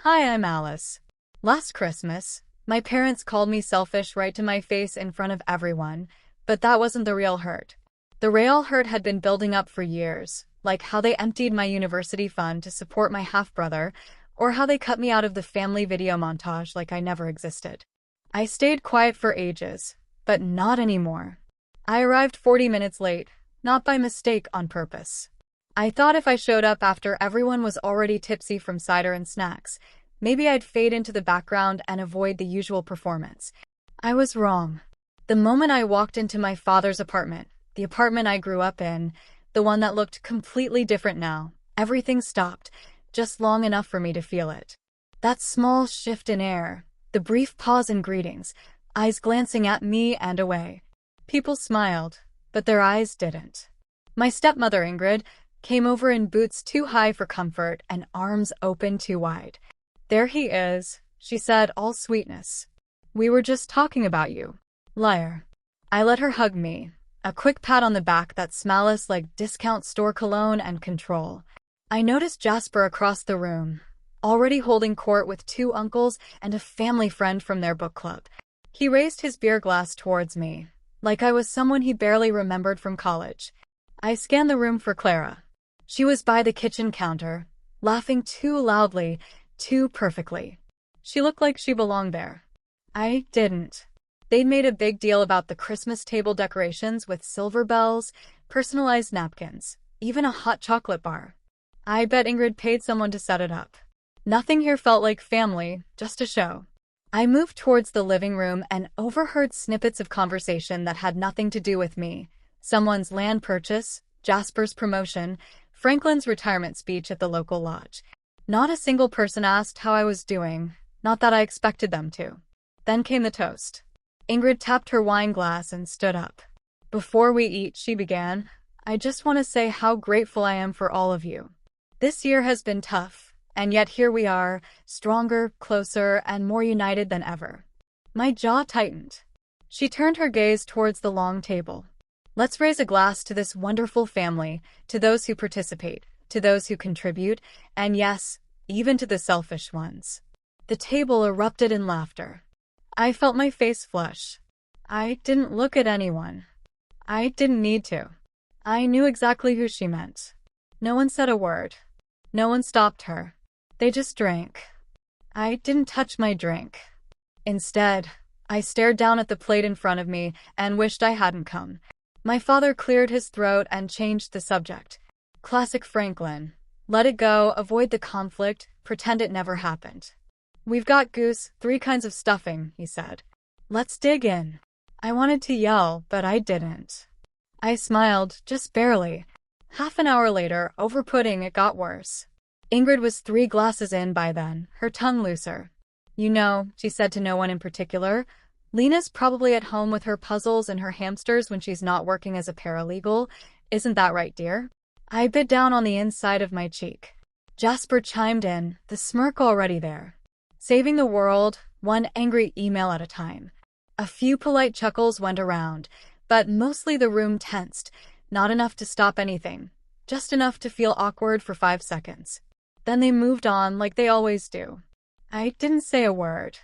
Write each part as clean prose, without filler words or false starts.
Hi, I'm Alice. Last Christmas, my parents called me selfish right to my face in front of everyone, but that wasn't the real hurt. The real hurt had been building up for years, like how they emptied my university fund to support my half-brother, or how they cut me out of the family video montage like I never existed. I stayed quiet for ages, but not anymore. I arrived 40 minutes late, not by mistake, on purpose. I thought if I showed up after everyone was already tipsy from cider and snacks, maybe I'd fade into the background and avoid the usual performance. I was wrong. The moment I walked into my father's apartment, the apartment I grew up in, the one that looked completely different now, everything stopped, just long enough for me to feel it. That small shift in air, the brief pause in greetings, eyes glancing at me and away. People smiled, but their eyes didn't. My stepmother, Ingrid, came over in boots too high for comfort and arms open too wide. "There he is," she said, all sweetness. "We were just talking about you." Liar. I let her hug me, a quick pat on the back that smells like discount store cologne and control. I noticed Jasper across the room, already holding court with two uncles and a family friend from their book club. He raised his beer glass towards me, like I was someone he barely remembered from college. I scanned the room for Clara. She was by the kitchen counter, laughing too loudly, too perfectly. She looked like she belonged there. I didn't. They'd made a big deal about the Christmas table decorations with silver bells, personalized napkins, even a hot chocolate bar. I bet Ingrid paid someone to set it up. Nothing here felt like family, just a show. I moved towards the living room and overheard snippets of conversation that had nothing to do with me. Someone's land purchase, Jasper's promotion, Franklin's retirement speech at the local lodge. Not a single person asked how I was doing, not that I expected them to. Then came the toast. Ingrid tapped her wine glass and stood up. "Before we eat," she began, "I just want to say how grateful I am for all of you. This year has been tough, and yet here we are, stronger, closer, and more united than ever." My jaw tightened. She turned her gaze towards the long table. "Let's raise a glass to this wonderful family, to those who participate, to those who contribute, and yes, even to the selfish ones." The table erupted in laughter. I felt my face flush. I didn't look at anyone. I didn't need to. I knew exactly who she meant. No one said a word. No one stopped her. They just drank. I didn't touch my drink. Instead, I stared down at the plate in front of me and wished I hadn't come. My father cleared his throat and changed the subject. Classic Franklin. Let it go, avoid the conflict, pretend it never happened. "We've got goose, 3 kinds of stuffing," he said. "Let's dig in." I wanted to yell, but I didn't. I smiled, just barely. Half an hour later, over pudding, it got worse. Ingrid was 3 glasses in by then, her tongue looser. "You know," she said to no one in particular, "Lena's probably at home with her puzzles and her hamsters when she's not working as a paralegal. Isn't that right, dear?" I bit down on the inside of my cheek. Jasper chimed in, the smirk already there. Saving the world, one angry email at a time. A few polite chuckles went around, but mostly the room tensed, not enough to stop anything, just enough to feel awkward for 5 seconds. Then they moved on like they always do. I didn't say a word.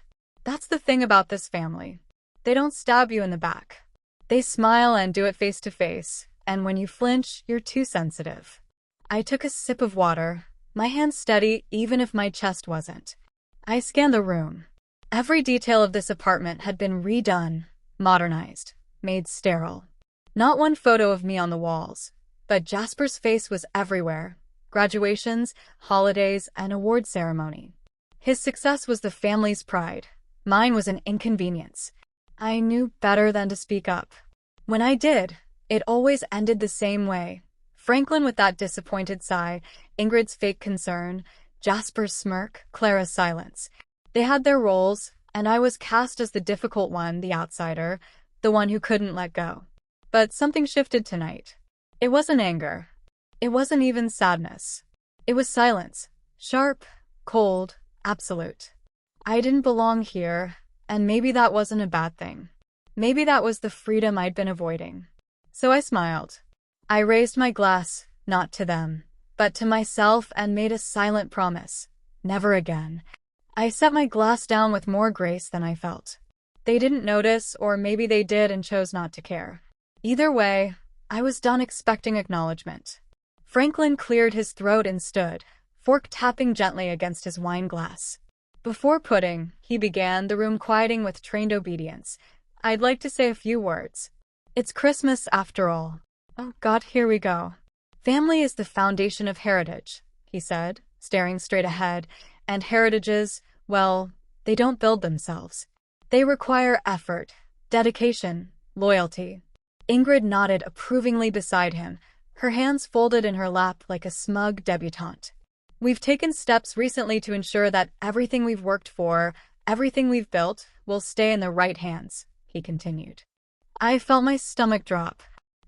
That's the thing about this family. They don't stab you in the back. They smile and do it face to face, and when you flinch, you're too sensitive. I took a sip of water, my hand steady even if my chest wasn't. I scanned the room. Every detail of this apartment had been redone, modernized, made sterile. Not one photo of me on the walls, but Jasper's face was everywhere. Graduations, holidays, and award ceremony. His success was the family's pride. Mine was an inconvenience. I knew better than to speak up. When I did, it always ended the same way. Franklin with that disappointed sigh, Ingrid's fake concern, Jasper's smirk, Clara's silence. They had their roles, and I was cast as the difficult one, the outsider, the one who couldn't let go. But something shifted tonight. It wasn't anger. It wasn't even sadness. It was silence. Sharp, cold, absolute. I didn't belong here, and maybe that wasn't a bad thing. Maybe that was the freedom I'd been avoiding. So I smiled. I raised my glass, not to them, but to myself, and made a silent promise. Never again. I set my glass down with more grace than I felt. They didn't notice, or maybe they did and chose not to care. Either way, I was done expecting acknowledgement. Franklin cleared his throat and stood, fork tapping gently against his wine glass. Before pudding, he began, the room quieting with trained obedience. I'd like to say a few words. It's Christmas after all. Oh God, here we go. Family is the foundation of heritage, he said, staring straight ahead, and heritages, well, they don't build themselves. They require effort, dedication, loyalty. Ingrid nodded approvingly beside him, her hands folded in her lap like a smug debutante. We've taken steps recently to ensure that everything we've worked for, everything we've built, will stay in the right hands, he continued. I felt my stomach drop.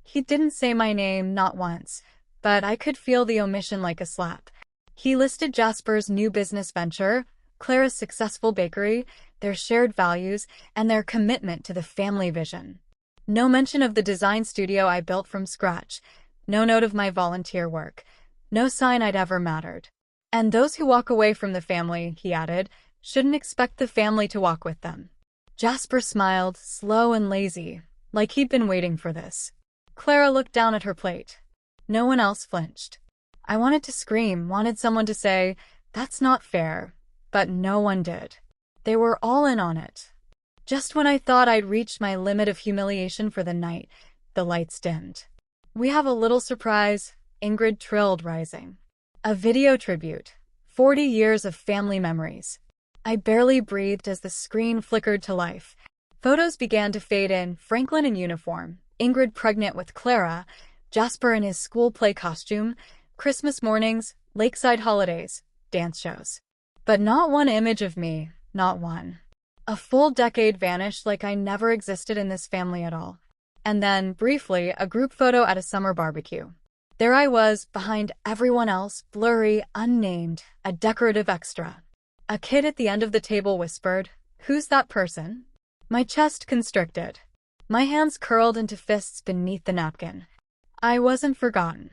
He didn't say my name, not once, but I could feel the omission like a slap. He listed Jasper's new business venture, Clara's successful bakery, their shared values, and their commitment to the family vision. No mention of the design studio I built from scratch, no note of my volunteer work, no sign I'd ever mattered. And those who walk away from the family, he added, shouldn't expect the family to walk with them. Jasper smiled, slow and lazy, like he'd been waiting for this. Clara looked down at her plate. No one else flinched. I wanted to scream, wanted someone to say, that's not fair, but no one did. They were all in on it. Just when I thought I'd reached my limit of humiliation for the night, the lights dimmed. We have a little surprise, Ingrid trilled, rising. A video tribute. 40 years of family memories. I barely breathed as the screen flickered to life. Photos began to fade in, Franklin in uniform, Ingrid pregnant with Clara, Jasper in his school play costume, Christmas mornings, lakeside holidays, dance shows. But not one image of me, not one. A full decade vanished like I never existed in this family at all. And then, briefly, a group photo at a summer barbecue. There I was, behind everyone else, blurry, unnamed, a decorative extra. A kid at the end of the table whispered, "Who's that person?" My chest constricted. My hands curled into fists beneath the napkin. I wasn't forgotten.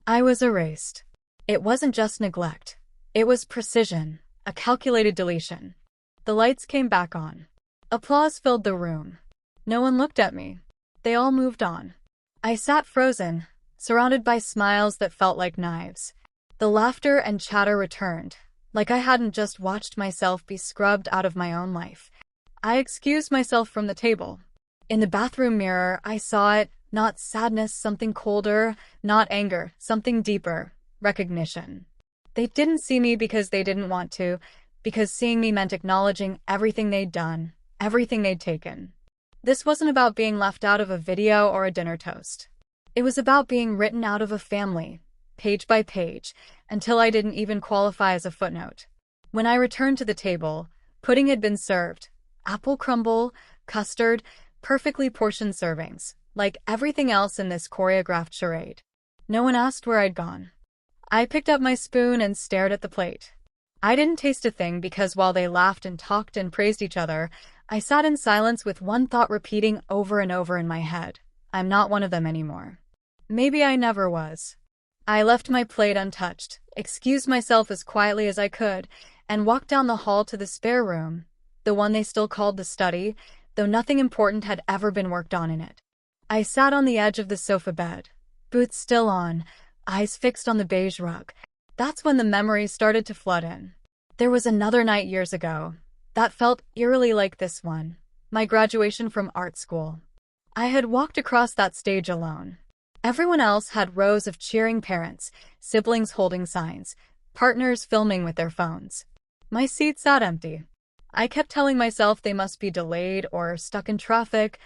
I was erased. It wasn't just neglect. It was precision, a calculated deletion. The lights came back on. Applause filled the room. No one looked at me. They all moved on. I sat frozen, surrounded by smiles that felt like knives. The laughter and chatter returned, like I hadn't just watched myself be scrubbed out of my own life. I excused myself from the table. In the bathroom mirror, I saw it, not sadness, something colder, not anger, something deeper, recognition. They didn't see me because they didn't want to, because seeing me meant acknowledging everything they'd done, everything they'd taken. This wasn't about being left out of a video or a dinner toast. It was about being written out of a family, page by page, until I didn't even qualify as a footnote. When I returned to the table, pudding had been served. Apple crumble, custard, perfectly portioned servings, like everything else in this choreographed charade. No one asked where I'd gone. I picked up my spoon and stared at the plate. I didn't taste a thing because while they laughed and talked and praised each other, I sat in silence with one thought repeating over and over in my head. I'm not one of them anymore. Maybe I never was. I left my plate untouched, excused myself as quietly as I could, and walked down the hall to the spare room, the one they still called the study, though nothing important had ever been worked on in it. I sat on the edge of the sofa bed, boots still on, eyes fixed on the beige rug. That's when the memories started to flood in. There was another night years ago that felt eerily like this one, my graduation from art school. I had walked across that stage alone. Everyone else had rows of cheering parents, siblings holding signs, partners filming with their phones. My seat sat empty. I kept telling myself they must be delayed or stuck in traffic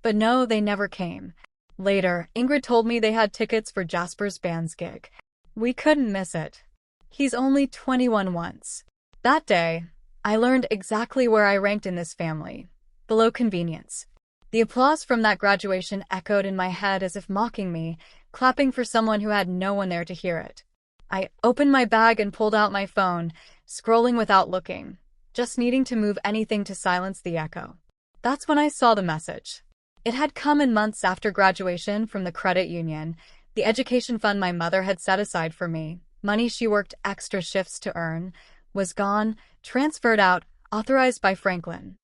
but no, they never came. Later, Ingrid told me they had tickets for Jasper's band's gig. We couldn't miss it. He's only 21 once. That day, I learned exactly where I ranked in this family. Below convenience. The applause from that graduation echoed in my head as if mocking me, clapping for someone who had no one there to hear it. I opened my bag and pulled out my phone, scrolling without looking, just needing to move anything to silence the echo. That's when I saw the message. It had come in months after graduation from the credit union, the education fund my mother had set aside for me, money she worked extra shifts to earn, was gone, transferred out, authorized by Franklin.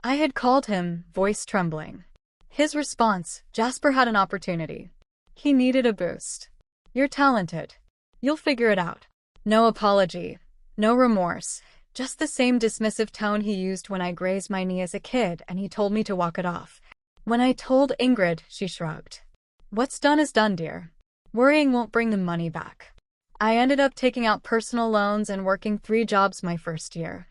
I had called him, voice trembling. His response, Jasper had an opportunity. He needed a boost. You're talented. You'll figure it out. No apology. No remorse. Just the same dismissive tone he used when I grazed my knee as a kid and he told me to walk it off. When I told Ingrid, she shrugged. What's done is done, dear. Worrying won't bring the money back. I ended up taking out personal loans and working 3 jobs my first year.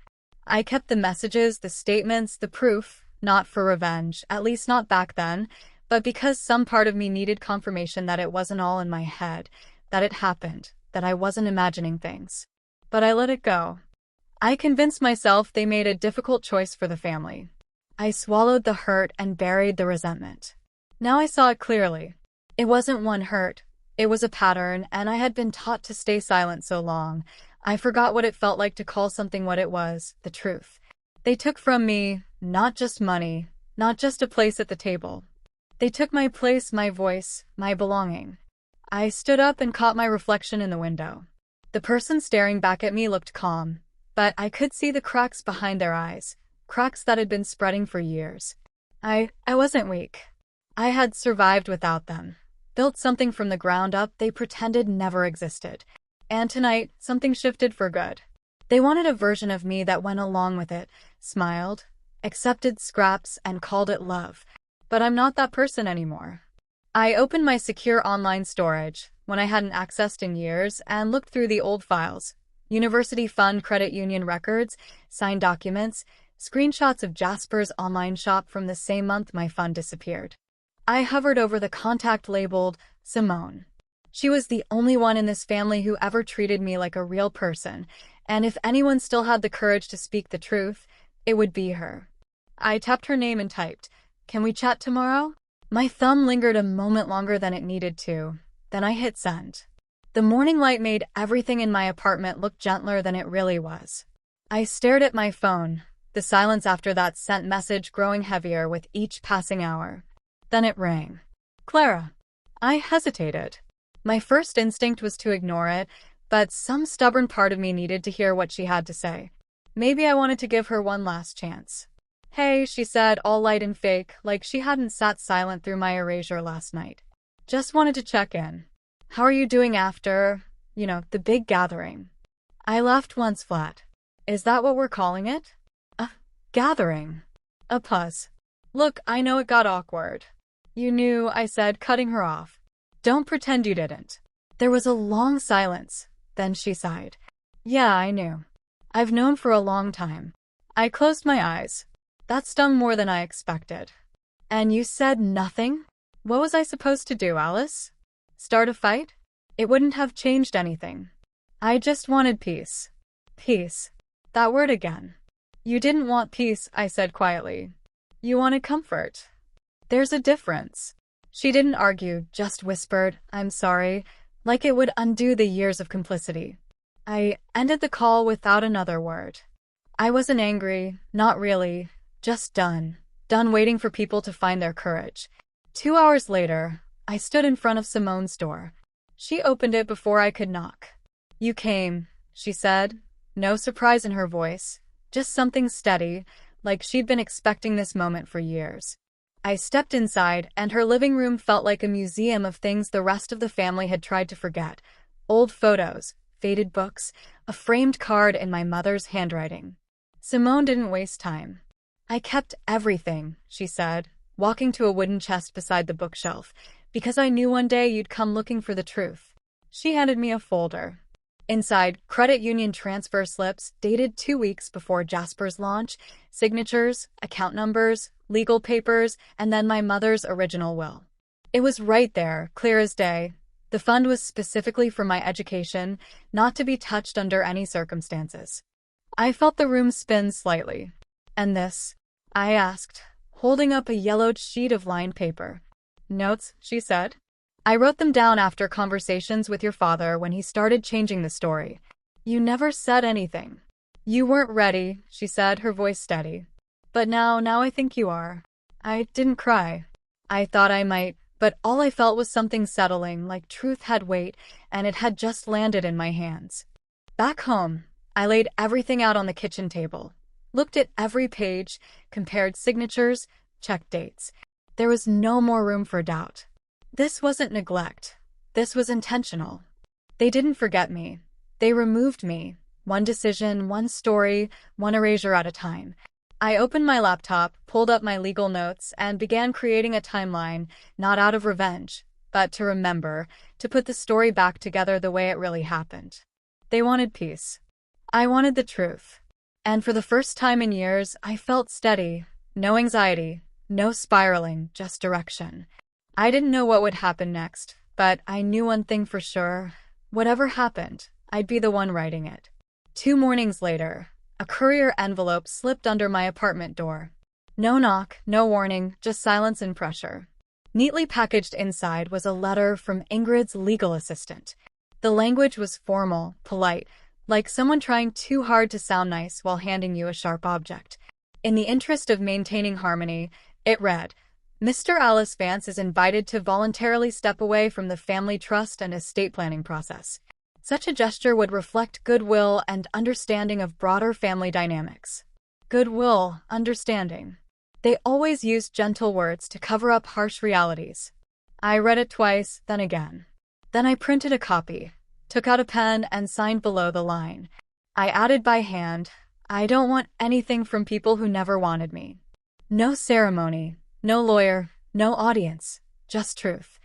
I kept the messages, the statements, the proof, not for revenge, at least not back then, but because some part of me needed confirmation that it wasn't all in my head, that it happened, that I wasn't imagining things. But I let it go. I convinced myself they made a difficult choice for the family. I swallowed the hurt and buried the resentment. Now I saw it clearly. It wasn't one hurt. It was a pattern, and I had been taught to stay silent so long. I forgot what it felt like to call something what it was, the truth. They took from me, not just money, not just a place at the table. They took my place, my voice, my belonging. I stood up and caught my reflection in the window. The person staring back at me looked calm, but I could see the cracks behind their eyes, cracks that had been spreading for years. I wasn't weak. I had survived without them. Built something from the ground up they pretended never existed. And tonight, something shifted for good. They wanted a version of me that went along with it, smiled, accepted scraps, and called it love. But I'm not that person anymore. I opened my secure online storage, when I hadn't accessed in years, and looked through the old files. University fund credit union records, signed documents, screenshots of Jasper's online shop from the same month my fund disappeared. I hovered over the contact labeled Simone. She was the only one in this family who ever treated me like a real person, and if anyone still had the courage to speak the truth, it would be her. I tapped her name and typed, "Can we chat tomorrow?" My thumb lingered a moment longer than it needed to. Then I hit send. The morning light made everything in my apartment look gentler than it really was. I stared at my phone, the silence after that sent message growing heavier with each passing hour. Then it rang. Clara. I hesitated. My first instinct was to ignore it, but some stubborn part of me needed to hear what she had to say. Maybe I wanted to give her one last chance. Hey, she said, all light and fake, like she hadn't sat silent through my erasure last night. Just wanted to check in. How are you doing after, the big gathering? I laughed once flat. Is that what we're calling it? A gathering. A pause. Look, I know it got awkward. You knew, I said, cutting her off. Don't pretend you didn't. There was a long silence. Then she sighed. Yeah, I knew. I've known for a long time. I closed my eyes. That stung more than I expected. And you said nothing? What was I supposed to do, Alice? Start a fight? It wouldn't have changed anything. I just wanted peace. Peace. That word again. You didn't want peace, I said quietly. You wanted comfort. There's a difference. She didn't argue, just whispered, I'm sorry, like it would undo the years of complicity. I ended the call without another word. I wasn't angry, not really, just done. Done waiting for people to find their courage. 2 hours later, I stood in front of Simone's door. She opened it before I could knock. You came, she said, no surprise in her voice, just something steady, like she'd been expecting this moment for years. I stepped inside, and her living room felt like a museum of things the rest of the family had tried to forget. Old photos, faded books, a framed card in my mother's handwriting. Simone didn't waste time. I kept everything, she said, walking to a wooden chest beside the bookshelf, because I knew one day you'd come looking for the truth. She handed me a folder. Inside, credit union transfer slips dated 2 weeks before Jasper's launch, signatures, account numbers, legal papers, and then my mother's original will. It was right there, clear as day. The fund was specifically for my education, not to be touched under any circumstances. I felt the room spin slightly. And this? I asked, holding up a yellowed sheet of lined paper. Notes, she said. I wrote them down after conversations with your father when he started changing the story. You never said anything. You weren't ready, she said, her voice steady. But now I think you are. I didn't cry. I thought I might, but all I felt was something settling, like truth had weight, and it had just landed in my hands. Back home, I laid everything out on the kitchen table, looked at every page, compared signatures, checked dates. There was no more room for doubt. This wasn't neglect. This was intentional. They didn't forget me. They removed me. One decision, one story, one erasure at a time. I opened my laptop, pulled up my legal notes, and began creating a timeline, not out of revenge, but to remember, to put the story back together the way it really happened. They wanted peace. I wanted the truth. And for the first time in years, I felt steady. No anxiety, no spiraling, just direction. I didn't know what would happen next, but I knew one thing for sure. Whatever happened, I'd be the one writing it. 2 mornings later, a courier envelope slipped under my apartment door. No knock, no warning, just silence and pressure. Neatly packaged inside was a letter from Ingrid's legal assistant. The language was formal, polite, like someone trying too hard to sound nice while handing you a sharp object. In the interest of maintaining harmony, it read, "Mr. Alice Vance is invited to voluntarily step away from the family trust and estate planning process. Such a gesture would reflect goodwill and understanding of broader family dynamics." Goodwill, understanding. They always used gentle words to cover up harsh realities. I read it twice, then again. Then I printed a copy, took out a pen, and signed below the line. I added by hand, "I don't want anything from people who never wanted me." No ceremony, no lawyer, no audience, just truth.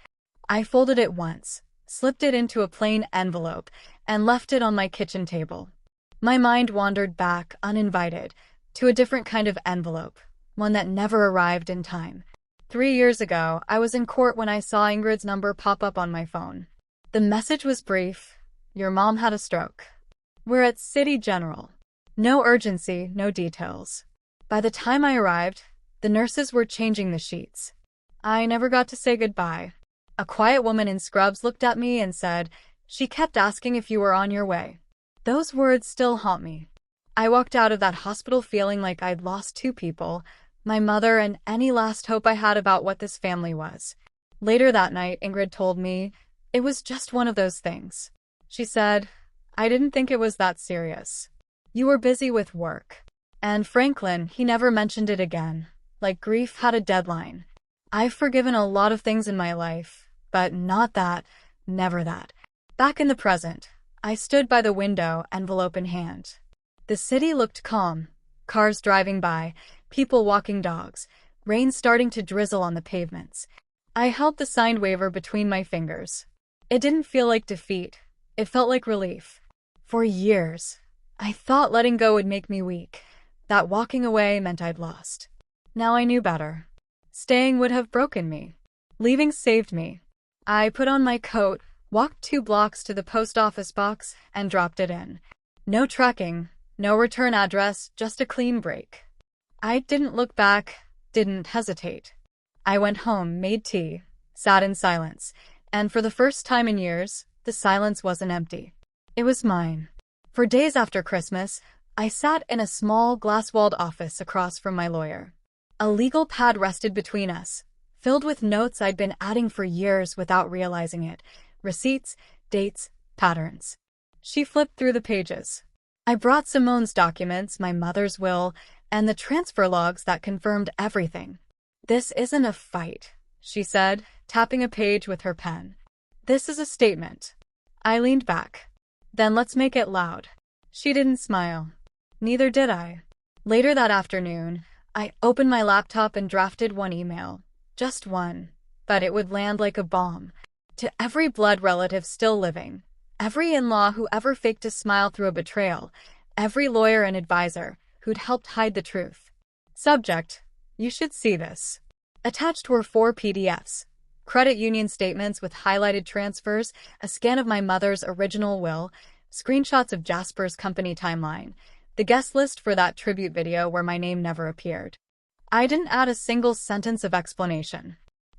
I folded it once, slipped it into a plain envelope, and left it on my kitchen table. My mind wandered back, uninvited, to a different kind of envelope, one that never arrived in time. 3 years ago, I was in court when I saw Ingrid's number pop up on my phone. The message was brief. "Your mom had a stroke. We're at City General." No urgency, no details. By the time I arrived, the nurses were changing the sheets. I never got to say goodbye. A quiet woman in scrubs looked at me and said, "She kept asking if you were on your way." Those words still haunt me. I walked out of that hospital feeling like I'd lost 2 people, my mother and any last hope I had about what this family was. Later that night, Ingrid told me, "It was just one of those things." She said, "I didn't think it was that serious. You were busy with work." And Franklin, he never mentioned it again, like grief had a deadline. I've forgiven a lot of things in my life, but not that, never that. Back in the present, I stood by the window, envelope in hand. The city looked calm, cars driving by, people walking dogs, rain starting to drizzle on the pavements. I held the signed waiver between my fingers. It didn't feel like defeat, it felt like relief. For years, I thought letting go would make me weak, that walking away meant I'd lost. Now I knew better. Staying would have broken me. Leaving saved me. I put on my coat, walked 2 blocks to the post office box, and dropped it in. No tracking, no return address, just a clean break. I didn't look back, didn't hesitate. I went home, made tea, sat in silence, and for the first time in years, the silence wasn't empty. It was mine. For days after Christmas, I sat in a small, glass-walled office across from my lawyer. A legal pad rested between us, filled with notes I'd been adding for years without realizing it. Receipts, dates, patterns. She flipped through the pages. I brought Simone's documents, my mother's will, and the transfer logs that confirmed everything. "This isn't a fight," she said, tapping a page with her pen. "This is a statement." I leaned back. "Then let's make it loud." She didn't smile. Neither did I. Later that afternoon, I opened my laptop and drafted one email. Just one. But it would land like a bomb. To every blood relative still living, every in-law who ever faked a smile through a betrayal, every lawyer and advisor who'd helped hide the truth. Subject: "You should see this." Attached were 4 PDFs. Credit union statements with highlighted transfers, a scan of my mother's original will, screenshots of Jasper's company timeline, the guest list for that tribute video where my name never appeared. I didn't add a single sentence of explanation.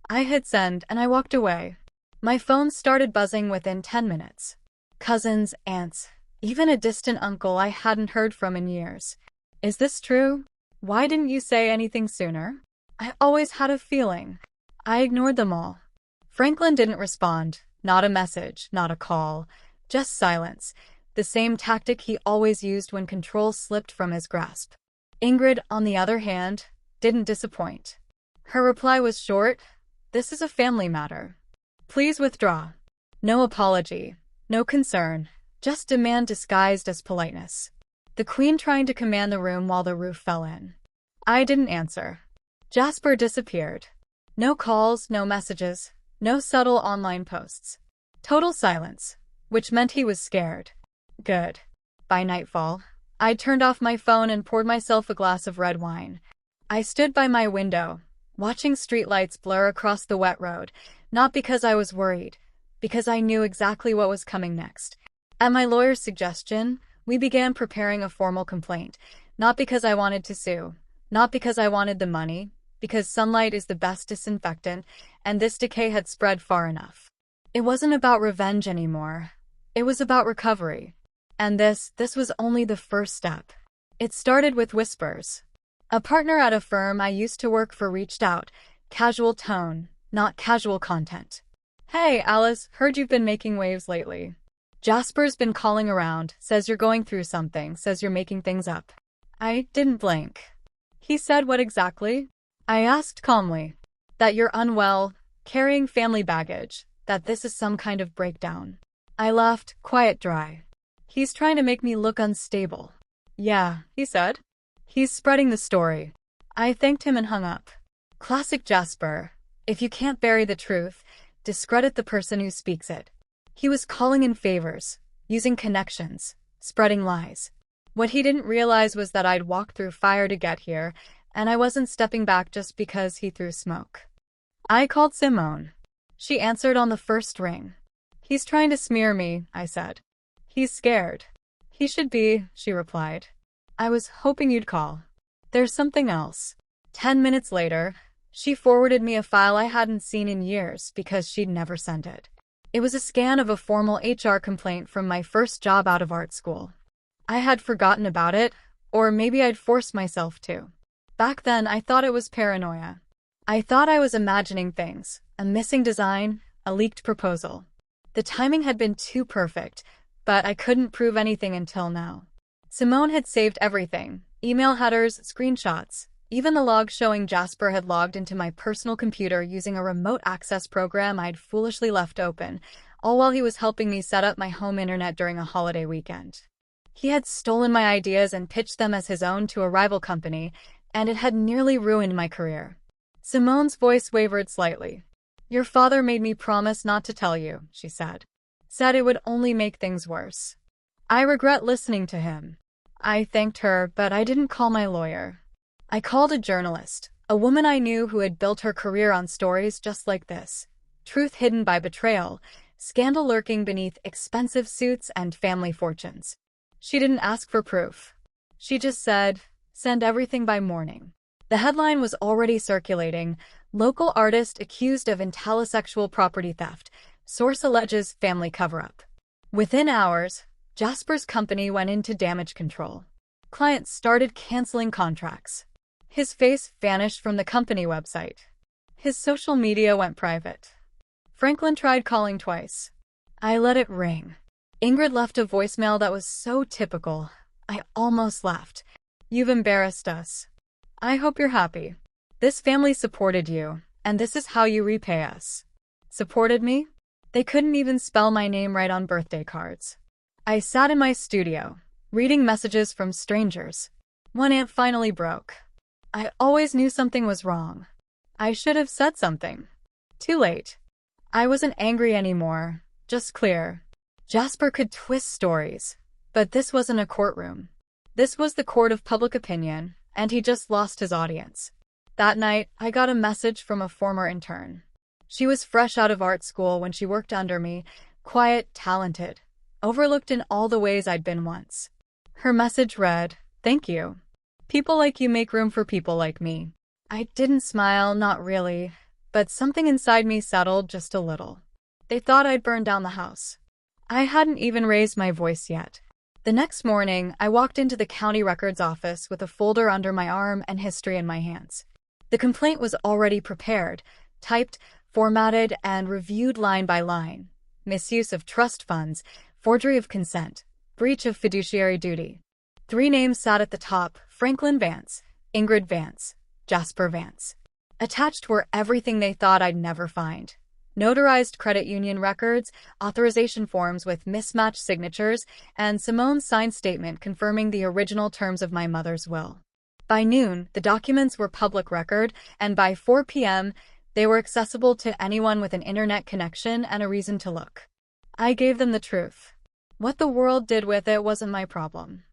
I hit send and I walked away. My phone started buzzing within 10 minutes. Cousins, aunts, even a distant uncle I hadn't heard from in years. "Is this true? Why didn't you say anything sooner?" I always had a feeling. I ignored them all. Franklin didn't respond. Not a message, not a call. Just silence. the same tactic he always used when control slipped from his grasp. Ingrid, on the other hand, didn't disappoint. Her reply was short, "This is a family matter. Please withdraw." No apology, no concern, just demand disguised as politeness. The queen trying to command the room while the roof fell in. I didn't answer. Jasper disappeared. No calls, no messages, no subtle online posts. Total silence, which meant he was scared. Good. By nightfall, I turned off my phone and poured myself a glass of red wine. I stood by my window, watching streetlights blur across the wet road, not because I was worried, because I knew exactly what was coming next. At my lawyer's suggestion, we began preparing a formal complaint, not because I wanted to sue, not because I wanted the money, because sunlight is the best disinfectant, and this decay had spread far enough. It wasn't about revenge anymore. It was about recovery. And this was only the first step. It started with whispers. A partner at a firm I used to work for reached out, casual tone, not casual content. "Hey, Alice, heard you've been making waves lately. Jasper's been calling around, says you're going through something, says you're making things up." I didn't blink. He said, "What exactly?" I asked calmly. "That you're unwell, carrying family baggage, that this is some kind of breakdown." I laughed, quiet, dry. "He's trying to make me look unstable." "Yeah," he said. "He's spreading the story." I thanked him and hung up. Classic Jasper. If you can't bury the truth, discredit the person who speaks it. He was calling in favors, using connections, spreading lies. What he didn't realize was that I'd walked through fire to get here, and I wasn't stepping back just because he threw smoke. I called Simone. She answered on the first ring. "He's trying to smear me," I said. "He's scared." "He should be," she replied. "I was hoping you'd call. There's something else." 10 minutes later, she forwarded me a file I hadn't seen in years because she'd never sent it. It was a scan of a formal HR complaint from my first job out of art school. I had forgotten about it, or maybe I'd forced myself to. Back then, I thought it was paranoia. I thought I was imagining things, a missing design, a leaked proposal. The timing had been too perfect, but I couldn't prove anything until now. Simone had saved everything, email headers, screenshots, even the log showing Jasper had logged into my personal computer using a remote access program I'd foolishly left open, all while he was helping me set up my home internet during a holiday weekend. He had stolen my ideas and pitched them as his own to a rival company, and it had nearly ruined my career. Simone's voice wavered slightly. "Your father made me promise not to tell you," she said. "Said it would only make things worse." I regret listening to him. I thanked her, but I didn't call my lawyer. I called a journalist, a woman I knew who had built her career on stories just like this. Truth hidden by betrayal, scandal lurking beneath expensive suits and family fortunes. She didn't ask for proof. She just said, "Send everything by morning." The headline was already circulating: "Local artist accused of intellectual property theft. Source alleges family cover-up." Within hours, Jasper's company went into damage control. Clients started canceling contracts. His face vanished from the company website. His social media went private. Franklin tried calling twice. I let it ring. Ingrid left a voicemail that was so typical. I almost laughed. "You've embarrassed us. I hope you're happy. This family supported you, and this is how you repay us." Supported me? They couldn't even spell my name right on birthday cards. I sat in my studio, reading messages from strangers. One aunt finally broke. "I always knew something was wrong. I should have said something. Too late." I wasn't angry anymore, just clear. Jasper could twist stories, but this wasn't a courtroom. This was the court of public opinion, and he just lost his audience. That night, I got a message from a former intern. She was fresh out of art school when she worked under me, quiet, talented, overlooked in all the ways I'd been once. Her message read, "Thank you. People like you make room for people like me." I didn't smile, not really, but something inside me settled just a little. They thought I'd burned down the house. I hadn't even raised my voice yet. The next morning, I walked into the county records office with a folder under my arm and history in my hands. The complaint was already prepared, typed, formatted, and reviewed line by line. Misuse of trust funds, forgery of consent, breach of fiduciary duty. 3 names sat at the top: Franklin Vance, Ingrid Vance, Jasper Vance. Attached were everything they thought I'd never find: notarized credit union records, authorization forms with mismatched signatures, and Simone's signed statement confirming the original terms of my mother's will. By noon, the documents were public record, and by 4 p.m., they were accessible to anyone with an internet connection and a reason to look. I gave them the truth. What the world did with it wasn't my problem.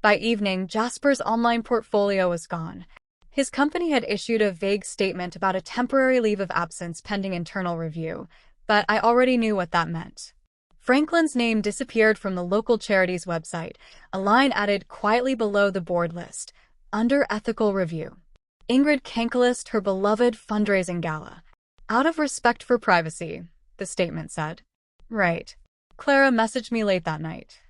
By evening, Jasper's online portfolio was gone. His company had issued a vague statement about a temporary leave of absence pending internal review, but I already knew what that meant. Franklin's name disappeared from the local charity's website, a line added quietly below the board list, under ethical review. Ingrid canceled her beloved fundraising gala. Out of respect for privacy, the statement said. Right. Clara messaged me late that night.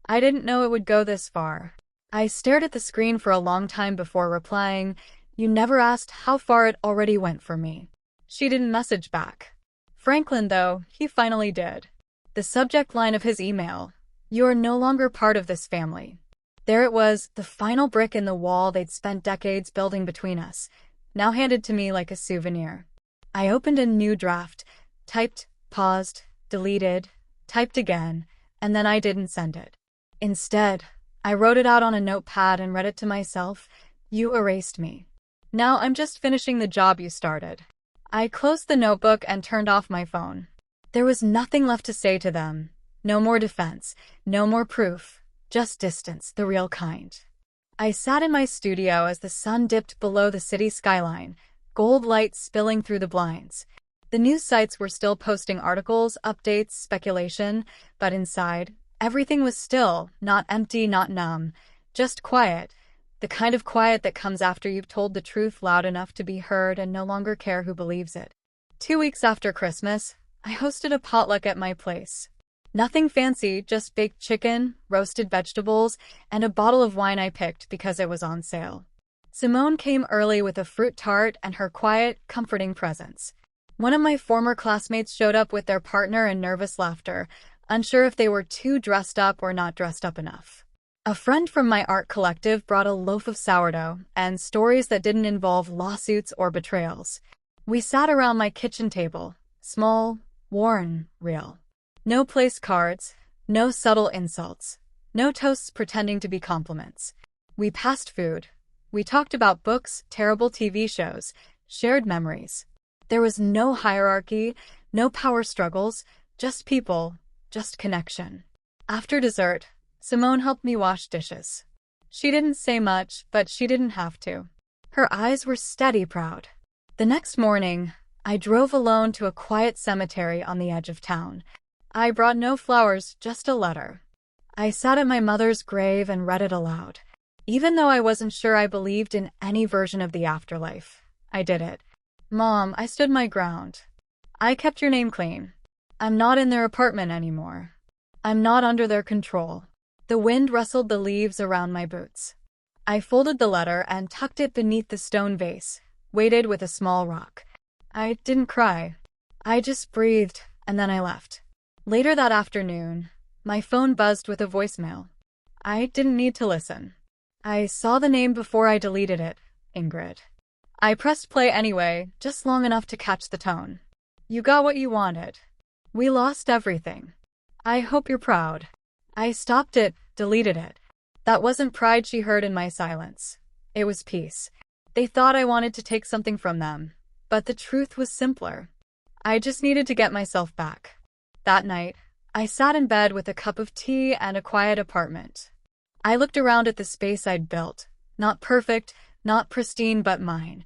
I didn't know it would go this far. I stared at the screen for a long time before replying. You never asked how far it already went for me. She didn't message back. Franklin, though, he finally did. The subject line of his email: You are no longer part of this family. There it was, the final brick in the wall they'd spent decades building between us, now handed to me like a souvenir. I opened a new draft, typed, paused, deleted, typed again, and then I didn't send it. Instead, I wrote it out on a notepad and read it to myself. You erased me. Now I'm just finishing the job you started. I closed the notebook and turned off my phone. There was nothing left to say to them. No more defense, no more proof, just distance, the real kind. I sat in my studio as the sun dipped below the city skyline, gold light spilling through the blinds. The news sites were still posting articles, updates, speculation, but inside, everything was still, not empty, not numb, just quiet. The kind of quiet that comes after you've told the truth loud enough to be heard and no longer care who believes it. 2 weeks after Christmas, I hosted a potluck at my place. Nothing fancy, just baked chicken, roasted vegetables, and a bottle of wine I picked because it was on sale. Simone came early with a fruit tart and her quiet, comforting presence. One of my former classmates showed up with their partner and nervous laughter, unsure if they were too dressed up or not dressed up enough. A friend from my art collective brought a loaf of sourdough and stories that didn't involve lawsuits or betrayals. We sat around my kitchen table, small, worn, real. No place cards, no subtle insults, no toasts pretending to be compliments. We passed food. We talked about books, terrible TV shows, shared memories. There was no hierarchy, no power struggles, just people, just connection. After dessert, Simone helped me wash dishes. She didn't say much, but she didn't have to. Her eyes were steady, proud. The next morning, I drove alone to a quiet cemetery on the edge of town. I brought no flowers, just a letter. I sat at my mother's grave and read it aloud. Even though I wasn't sure I believed in any version of the afterlife, I did it. Mom, I stood my ground. I kept your name clean. I'm not in their apartment anymore. I'm not under their control. The wind rustled the leaves around my boots. I folded the letter and tucked it beneath the stone vase, weighted with a small rock. I didn't cry. I just breathed, and then I left. Later that afternoon, my phone buzzed with a voicemail. I didn't need to listen. I saw the name before I deleted it, Ingrid. I pressed play anyway, just long enough to catch the tone. You got what you wanted. We lost everything. I hope you're proud. I stopped it, deleted it. That wasn't pride she heard in my silence. It was peace. They thought I wanted to take something from them, but the truth was simpler. I just needed to get myself back. That night, I sat in bed with a cup of tea and a quiet apartment. I looked around at the space I'd built, not perfect, not pristine, but mine.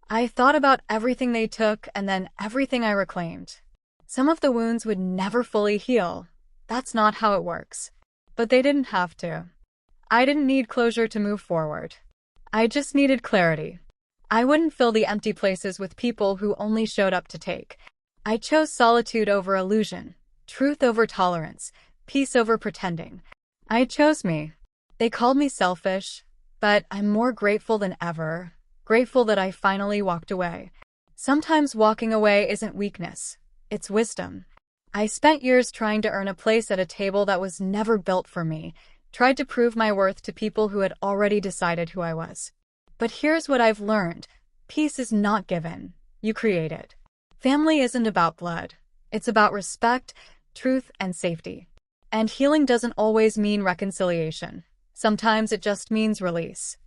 I thought about everything they took and then everything I reclaimed. Some of the wounds would never fully heal. That's not how it works. But they didn't have to. I didn't need closure to move forward. I just needed clarity. I wouldn't fill the empty places with people who only showed up to take. I chose solitude over illusion, truth over tolerance, peace over pretending. I chose me. They called me selfish, but I'm more grateful than ever, grateful that I finally walked away. Sometimes walking away isn't weakness, it's wisdom. I spent years trying to earn a place at a table that was never built for me, tried to prove my worth to people who had already decided who I was. But here's what I've learned. Peace is not given. You create it. Family isn't about blood. It's about respect, truth, and safety. And healing doesn't always mean reconciliation. Sometimes it just means release.